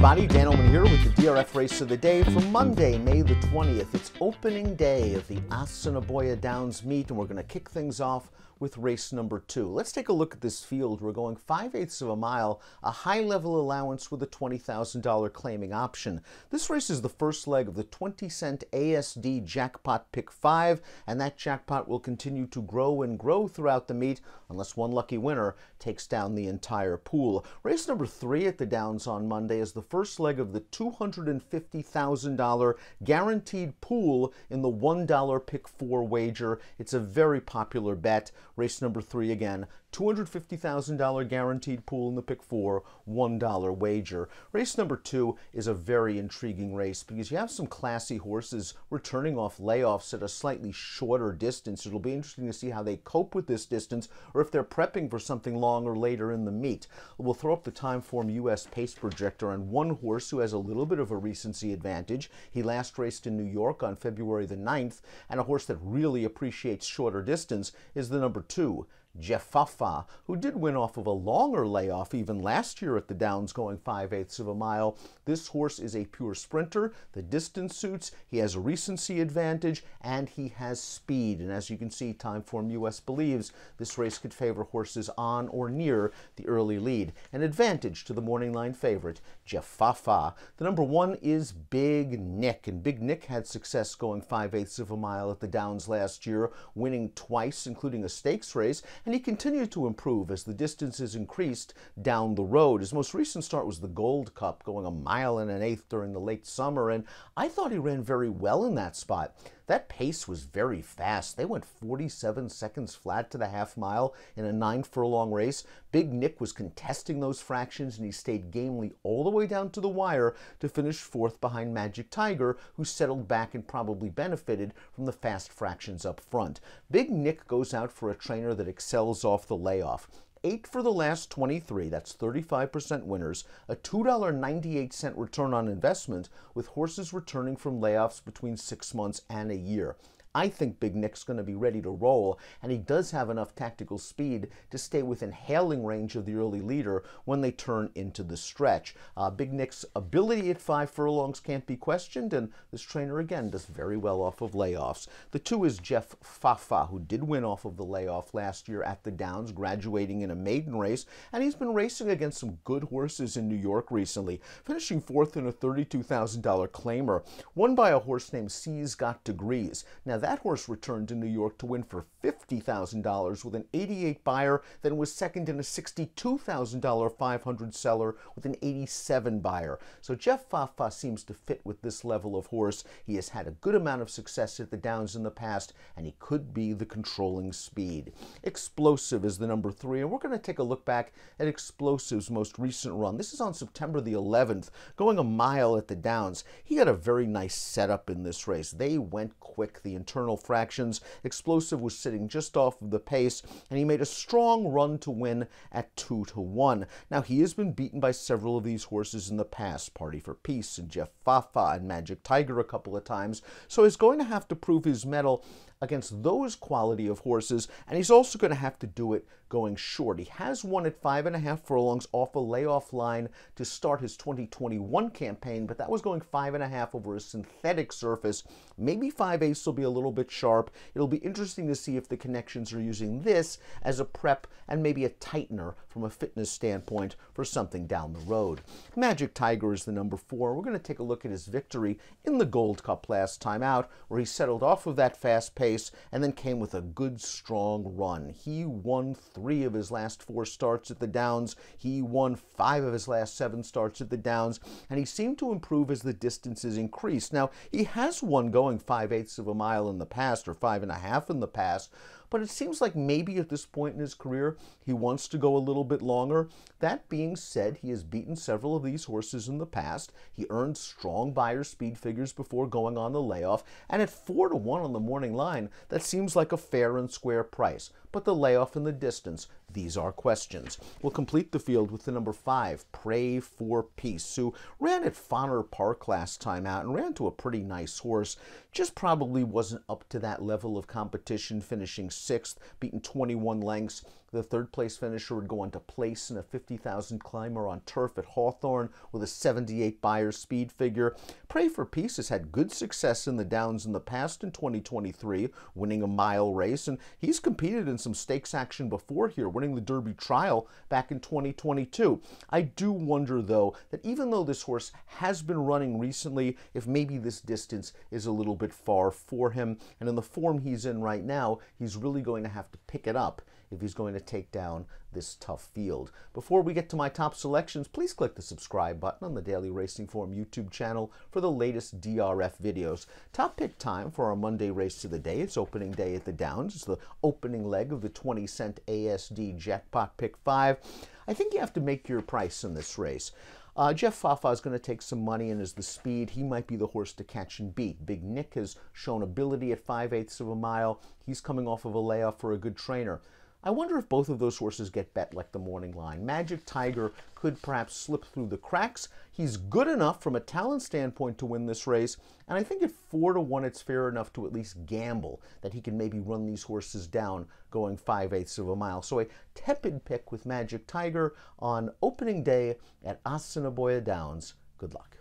everybody, Dan Illman here with the DRF race of the day for Monday, May the 20th. It's opening day of the Assiniboia Downs meet, and we're going to kick things off with race number 2. Let's take a look at this field. We're going 5/8 of a mile, a high-level allowance with a $20,000 claiming option. This race is the first leg of the 20-cent ASD jackpot pick 5, and that jackpot will continue to grow and grow throughout the meet unless one lucky winner takes down the entire pool. Race number 3 at the Downs on Monday is the first leg of the $250,000 guaranteed pool in the $1 pick 4 wager. It's a very popular bet. Race number 3 again, $250,000 guaranteed pool in the pick 4, $1 wager. Race number 2 is a very intriguing race because you have some classy horses returning off layoffs at a slightly shorter distance. It'll be interesting to see how they cope with this distance or if they're prepping for something longer later in the meet. We'll throw up the Timeform US pace projector on one horse who has a little bit of a recency advantage. He last raced in New York on February the 9th, and a horse that really appreciates shorter distance is the number 2, Jeffafa, who did win off of a longer layoff even last year at the Downs going 5/8 of a mile. This horse is a pure sprinter. The distance suits. He has a recency advantage and he has speed. And as you can see, Timeform US believes this race could favor horses on or near the early lead. An advantage to the morning line favorite, Jeffafa. The number 1 is Big Nick, and Big Nick had success going 5/8 of a mile at the Downs last year, winning twice, including a stakes race. And he continued to improve as the distances increased down the road. His most recent start was the Gold Cup, going 1 1/8 during the late summer, and I thought he ran very well in that spot. That pace was very fast. They went 47 seconds flat to the half mile in a 9-furlong race. Big Nick was contesting those fractions, and he stayed gamely all the way down to the wire to finish 4th behind Magic Tiger, who settled back and probably benefited from the fast fractions up front. Big Nick goes out for a trainer that excels off the layoff. 8 for the last 23, that's 35% winners, a $2.98 return on investment, with horses returning from layoffs between 6 months and a year. I think Big Nick's going to be ready to roll, and he does have enough tactical speed to stay within hailing range of the early leader when they turn into the stretch. Big Nick's ability at 5 furlongs can't be questioned, and this trainer again does very well off of layoffs. The 2 is Jeffafa, who did win off of the layoff last year at the Downs, graduating in a maiden race, and he's been racing against some good horses in New York recently, finishing 4th in a $32,000 claimer, won by a horse named C's Got Degrees. Now that horse returned to New York to win for $50,000 with an 88 buyer, then was second in a $62,000 500 seller with an 87 buyer. So Jeffafa seems to fit with this level of horse. He has had a good amount of success at the Downs in the past, and he could be the controlling speed. Explosive is the number 3, and we're going to take a look back at Explosive's most recent run. This is on September the 11th, going 1 mile at the Downs. He had a very nice setup in this race. They went quick. The internal fractions. Explosive was sitting just off of the pace, and he made a strong run to win at 2-1. Now, he has been beaten by several of these horses in the past, Party for Peace and Jeffafa and Magic Tiger a couple of times, so he's going to have to prove his mettle against those quality of horses, and he's also going to have to do it going short. He has won at 5.5 furlongs off a layoff line to start his 2021 campaign, but that was going 5.5 over a synthetic surface. Maybe 5/8 will be a little bit sharp. It'll be interesting to see if the connections are using this as a prep and maybe a tightener from a fitness standpoint for something down the road. Magic Tiger is the number 4. We're going to take a look at his victory in the Gold Cup last time out, where he settled off of that fast pace and then came with a good, strong run. He won 3 of his last 4 starts at the Downs. He won 5 of his last 7 starts at the Downs, and he seemed to improve as the distances increased. Now, he has won going 5/8 of a mile in the past, or 5.5 in the past, but it seems like maybe at this point in his career, he wants to go a little bit longer. That being said, he has beaten several of these horses in the past. He earned strong buyer speed figures before going on the layoff, and at 4-1 on the morning line, that seems like a fair and square price. But the layoff and the distance, these are questions. We'll complete the field with the number 5, Pray for Peace, who ran at Fonner Park last time out and ran to a pretty nice horse. Just probably wasn't up to that level of competition, finishing 6th, beaten 21 lengths. The third place finisher would go on to place in a 50,000 climber on turf at Hawthorne with a 78 Beyers speed figure. Pray for Peace has had good success in the Downs in the past in 2023, winning a mile race, and he's competed in some stakes action before here, winning the Derby Trial back in 2022. I do wonder, though, that even though this horse has been running recently, if maybe this distance is a little bit far for him, and in the form he's in right now, he's really going to have to pick it up if he's going to take down this tough field. Before we get to my top selections, please click the subscribe button on the Daily Racing Form YouTube channel for the latest DRF videos. Top pick time for our Monday race of the day. It's opening day at the Downs. It's the opening leg of the 20-cent ASD Jackpot Pick 5. I think you have to make your price in this race. Jeff Fafa is going to take some money and as the speed, he might be the horse to catch and beat. Big Nick has shown ability at 5/8 of a mile. He's coming off of a layoff for a good trainer. I wonder if both of those horses get bet like the morning line. Magic Tiger could perhaps slip through the cracks. He's good enough from a talent standpoint to win this race, and I think at 4-1 it's fair enough to at least gamble that he can maybe run these horses down going 5/8 of a mile. So a tepid pick with Magic Tiger on opening day at Assiniboia Downs. Good luck.